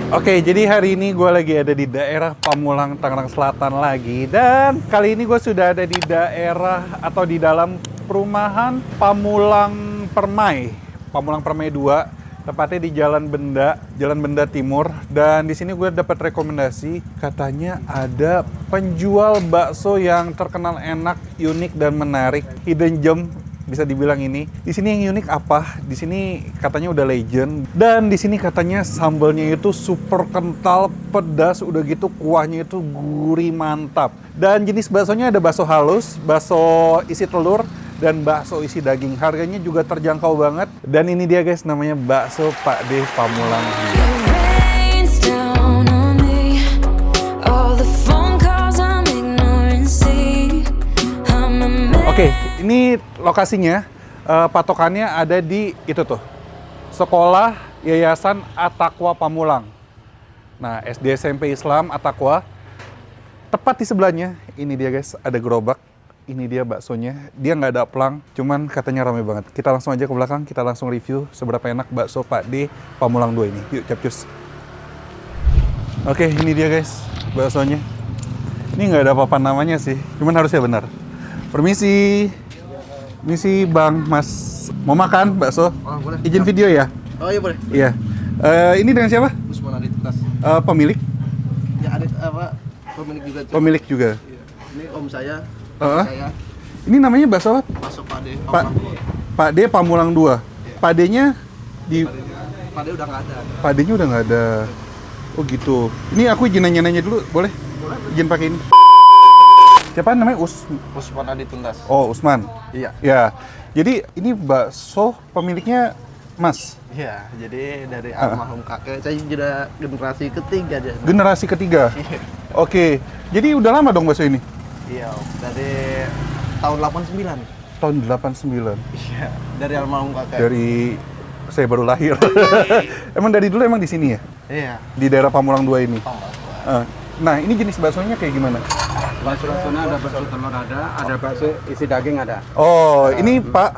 Oke, jadi hari ini gue lagi ada di daerah Pamulang, Tangerang Selatan lagi. Dan kali ini gue sudah ada di daerah atau di dalam perumahan Pamulang Permai. Pamulang Permai 2, tepatnya di Jalan Benda Timur. Dan di sini gue dapat rekomendasi, katanya ada penjual bakso yang terkenal enak, unik, dan menarik. Hidden gem bisa dibilang ini. Di sini yang unik apa? Di sini katanya udah legend dan di sini katanya sambalnya itu super kental, pedas, udah gitu kuahnya itu gurih mantap. Dan jenis baksonya ada bakso halus, bakso isi telur dan bakso isi daging. Harganya juga terjangkau banget. Dan ini dia guys, namanya bakso Pak D Pamulang. Oke, ini lokasinya, patokannya ada di itu tuh, Sekolah Yayasan At-Taqwa Pamulang. Nah, SD SMP Islam At-Taqwa. Tepat di sebelahnya, ini dia guys, ada gerobak. Ini dia baksonya. Dia nggak ada pelang, cuman katanya ramai banget. Kita langsung aja ke belakang, kita langsung review seberapa enak bakso Pak D Pamulang 2 ini. Yuk, capcus. Oke, ini dia guys, baksonya. Ini nggak ada apa-apa namanya sih, cuman harusnya benar. Permisi. Permisi Bang, Mas. Mau makan bakso? Oh, boleh. Izin video ya? Oh iya boleh. Iya. Ini dengan siapa? Usman Adit Tas. Pemilik? Ya Adit apa? Pemilik juga. Cik. Pemilik juga. Iya. Ini om saya. Saya. Ini namanya bakso apa? Masuk Pak D. Pak D Pamulang 2. Pak D-nya di Pak D udah nggak ada. Pak D-nya udah nggak ada. Oh gitu. Ini aku izin nanya-nanya dulu, boleh? Boleh. Izin pakai ini. Siapa namanya? Usman Adit Tuntas. Oh, Usman. Iya. Ya. Jadi ini bakso pemiliknya Mas. Iya, jadi dari almarhum kakek saya sudah generasi ketiga aja. Generasi ketiga. Oke. Jadi udah lama dong bakso ini? Iya, Om. Dari tahun 89. Tahun 89. Iya, dari almarhum kakek. Dari saya baru lahir. Emang dari dulu emang di sini ya? Iya. Di daerah Pamulang 2 ini. Pamulang 2. Nah, ini jenis baksonya kayak gimana? Bakso-baksonya ada bakso telur ada bakso isi daging ada. Oh, ini Pak.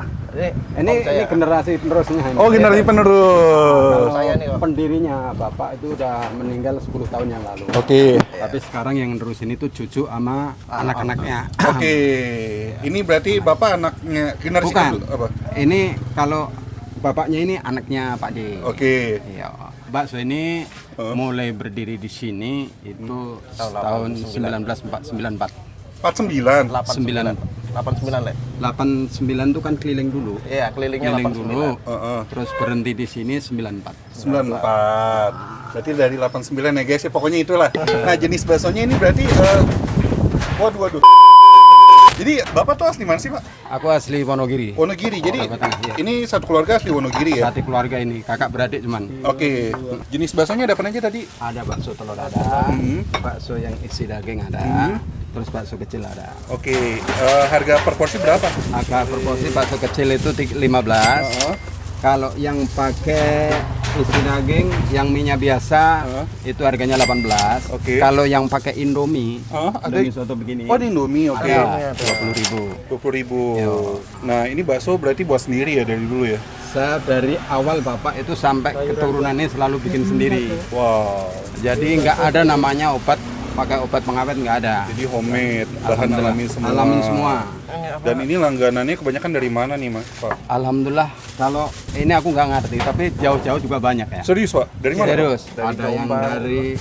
Ini generasi penerusnya ini. Oh, generasi penerus. Saya nih, Om. Pendirinya Bapak itu udah meninggal 10 tahun yang lalu. Oke. Tapi sekarang yang nerusin itu cucu sama anak-anaknya. Oke. Ini berarti Bapak anaknya generasi Bukan. kedua, apa? Ini kalau bapaknya ini anaknya Pak D. Oke. Iya. Bakso ini mulai berdiri di sini itu tahun 1994. 49. 89 Le. 89 itu kan keliling dulu. Iya, kelilingnya Keliling 89. dulu. Heeh. Terus berhenti di sini 94. 94. Berarti dari 89 ya guys ya, pokoknya itulah. Nah, jenis baksonya ini berarti waduh. Jadi Bapak tuh asli mana sih, Pak? Aku asli Wonogiri. Wonogiri. Jadi Kalimantan, iya. ini satu keluarga asli Wonogiri ya? Satu keluarga ini, kakak beradik cuman. Oke. Jenis baksonya ada apa aja tadi? Ada bakso telur ada, bakso yang isi daging ada, terus bakso kecil ada. Oke. Harga per porsi berapa? Harga proporsi bakso kecil itu 15. Kalau yang pakai isi daging, yang minyak biasa itu harganya 18. Oke. Kalau yang pakai Indomie, Ada Indomie soto begini. Oh, di Indomie, oke. Ada 20.000. 20.000. Yo. Nah, ini bakso berarti buat sendiri ya dari dulu ya? Saya dari awal bapak itu sampai keturunannya selalu bikin sendiri. Wow. Jadi nggak ada namanya pakai obat pengawet, nggak ada. Jadi homemade, bahan alami semua. Alami semua. Dan ini langganannya kebanyakan dari mana nih, Mas, Pak? Alhamdulillah, kalau ini aku nggak ngerti, tapi jauh-jauh juga banyak ya. Serius, Pak? Dari mana? Pak? Serius, ada yang dari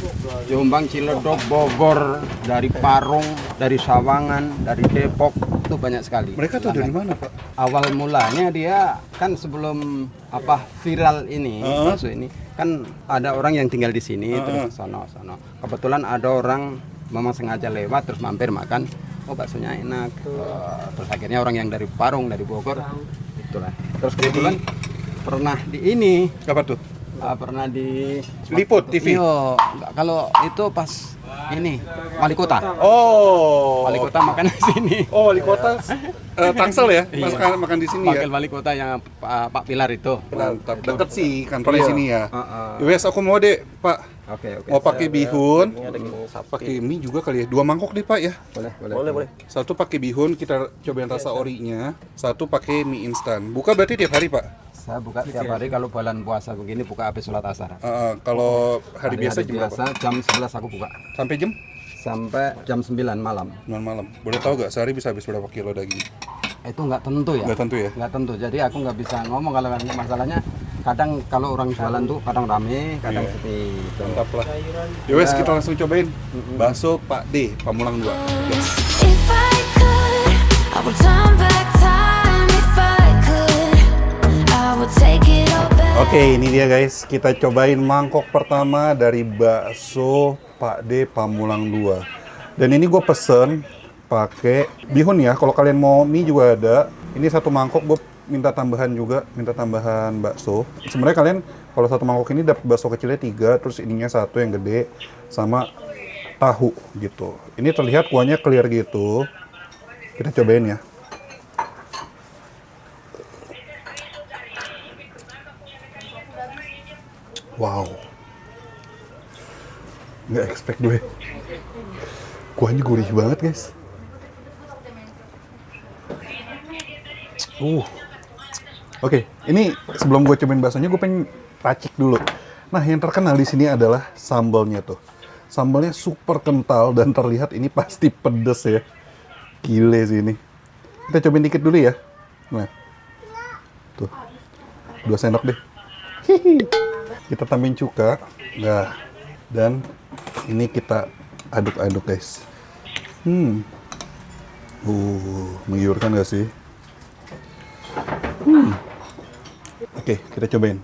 Jombang, Ciledug, Bogor, dari Parung, dari Sawangan, dari Depok, itu banyak sekali. Mereka tuh dari mana, Pak? Awal mulanya dia kan sebelum viral ini, bakso ini kan ada orang yang tinggal di sini terus sono. Kebetulan ada orang memang sengaja lewat terus mampir makan, oh baksonya enak. Terus akhirnya orang yang dari Parung, dari Bogor, itulah. Terus kebetulan pernah di ini, Apa tuh? pernah di Liput TV. Iya, kalau itu pas ini wali kota. Oh. Wali kota makan di sini. Oh, wali kota Tangsel ya? Iya. Makan di sini ya? Wakil wali kota yang Pak Pilar itu. Mantap. Deket sih kantornya Iya. sini ya. Heeh. Wes, aku mau deh, Pak. Oke. Mau pakai bihun, Pakai pakai mie juga kali ya. 2 mangkok deh, Pak ya. boleh. Satu pakai bihun, kita cobain rasa orinya. Satu pakai mie instan. Buka berarti tiap hari, Pak? Saya buka tiap hari kalau bulan puasa begini, buka habis sholat asar. Kalau hari biasa Hari jam berapa? jam 11 aku buka. Sampai jam? Sampai jam 9 malam. 9 malam. Boleh tahu nggak sehari bisa habis berapa kilo daging? Itu nggak tentu ya. Nggak tentu ya? Nggak tentu. Jadi aku nggak bisa ngomong kalau masalahnya. Kadang kalau orang jualan tuh kadang rame, kadang sepi. Mantap lah. Ya wes, kita langsung cobain bakso Pak D, Pamulang 2. Yes. If I could, I would turn back time. If I could, I would take it all back. Oke, ini dia guys. Kita cobain mangkok pertama dari bakso Pak D Pamulang 2. Dan ini gue pesen pakai bihun ya. Kalau kalian mau mie juga ada. Ini satu mangkok gue minta tambahan juga, minta tambahan bakso. Sebenarnya kalian kalau satu mangkok ini dapat bakso kecilnya 3, terus ininya satu yang gede sama tahu gitu. Ini terlihat kuahnya clear gitu. Kita cobain ya. Wow. Nggak expect gue. Kuahnya gurih banget guys. Oke, ini sebelum gue cobain baksonya, gue pengen racik dulu. Nah, yang terkenal di sini adalah sambalnya tuh. Sambalnya super kental dan terlihat ini pasti pedes ya. Gile sih ini. Kita cobain dikit dulu ya. Nah, tuh, 2 sendok deh. Hihi. Kita tambahin cuka. Nah, dan ini kita aduk-aduk guys. Menggiurkan gak sih? Oke, kita cobain.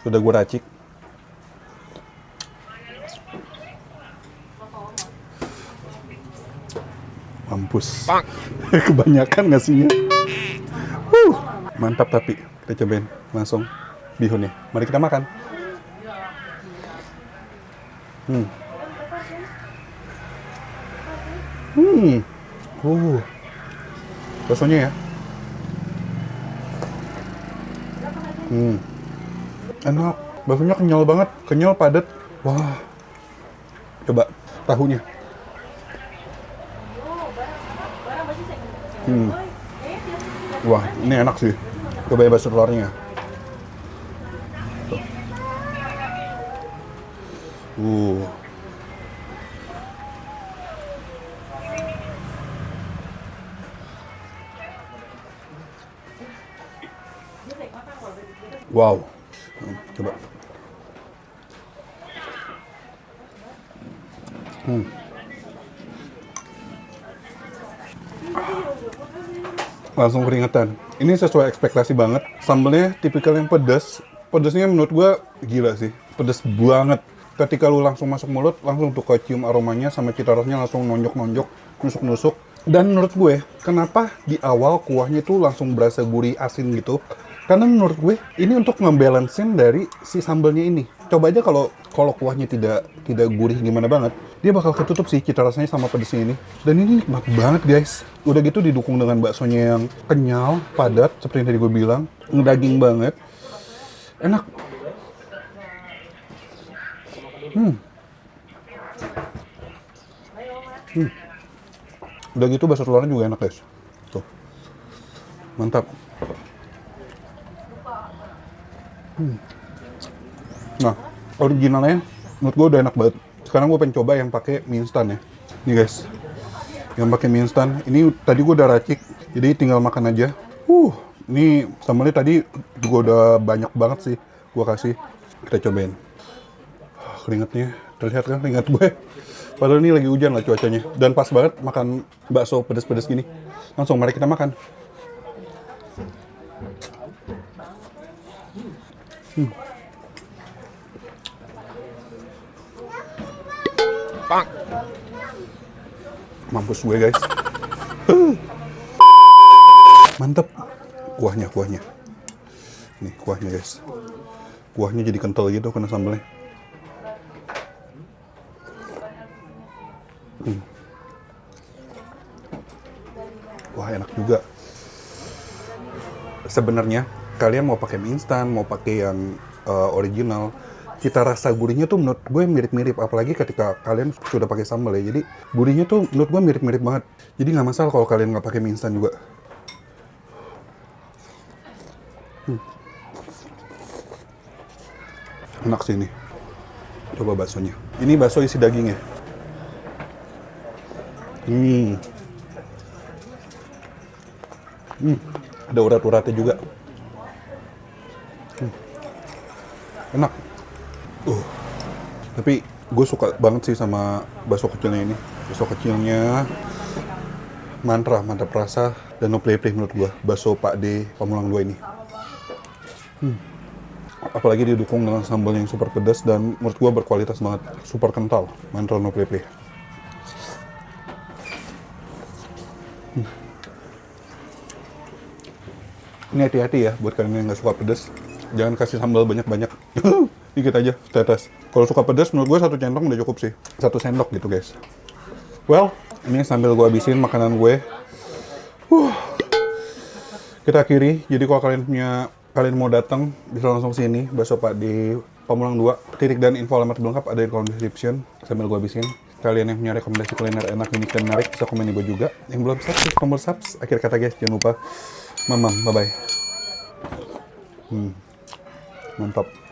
Sudah gue racik. Mampus. Kebanyakan nasinya. Mantap tapi. Kita cobain langsung bihunnya. Mari kita makan. Baksonya ya. Enak. Baksonya kenyal banget. Kenyal, padat. Wah. Coba tahunya. Wah, ini enak sih. Coba ya bakso telurnya. Tuh. Wow. Coba. Langsung keringetan. Ini sesuai ekspektasi banget. Sambalnya tipikal yang pedas. Pedasnya menurut gua gila sih. Pedas banget. Ketika lu langsung masuk mulut, langsung tuh kecium aromanya sama cita rasanya langsung nonjok-nonjok, nusuk-nusuk. Dan menurut gue, kenapa di awal kuahnya tuh langsung berasa gurih asin gitu? Karena menurut gue, ini untuk ngebalancein dari si sambalnya ini. Coba aja kalau kuahnya tidak gurih gimana banget, dia bakal ketutup sih cita rasanya sama pedesnya ini. Dan ini nikmat banget guys. Udah gitu didukung dengan baksonya yang kenyal, padat, seperti yang tadi gue bilang. Ngedaging banget. Enak. Udah gitu bakso telurnya juga enak guys. Tuh. Mantap. Nah, originalnya menurut gue udah enak banget. Sekarang gue pengen coba yang pakai mie instan ya. Nih guys. Yang pakai mie instan. Ini tadi gue udah racik. Jadi tinggal makan aja. Ini sambalnya tadi juga udah banyak banget sih gue kasih. Kita cobain. Keringetnya terlihat kan keringet gue. Padahal ini lagi hujan lah cuacanya. Dan pas banget makan bakso pedas-pedas gini. Langsung mari kita makan. Mampus gue guys. Mantep. Kuahnya. Nih kuahnya guys. Kuahnya jadi kental gitu kena sambalnya. Wah enak juga. Sebenarnya kalian mau pakai mie instan, mau pakai yang original, cita rasa gurihnya tuh menurut gue mirip-mirip. Apalagi ketika kalian sudah pakai sambal ya. Jadi gurihnya tuh menurut gue mirip-mirip banget. Jadi nggak masalah kalau kalian nggak pakai mie instan juga. Enak sih ini. Coba baksonya. Ini bakso isi daging ya. Ada urat-uratnya juga. Enak. Tapi gue suka banget sih sama bakso kecilnya ini. Bakso kecilnya mantap rasa dan no play menurut gue. Bakso Pak D Pamulang 2 ini. Apalagi didukung dengan sambal yang super pedas dan menurut gua berkualitas banget, super kental. Mantap no play. Ini hati-hati ya buat kalian yang nggak suka pedas, jangan kasih sambal banyak-banyak. Dikit aja, tetes. Kalau suka pedas menurut gua 1 centong udah cukup sih, 1 sendok gitu guys. Well, ini sambil gua habisin makanan gue. Kita akhiri. Jadi kalau kalian mau datang bisa langsung sini, bakso Pak di Pamulang 2. Titik dan info alamat lengkap ada di kolom description. Sambil gue habisin. Kalian yang punya rekomendasi kuliner enak, unik, dan menarik bisa komen di bawah juga. Yang belum subscribe, tombol subs. Akhir kata guys, jangan lupa mamam, bye-bye. Mantap.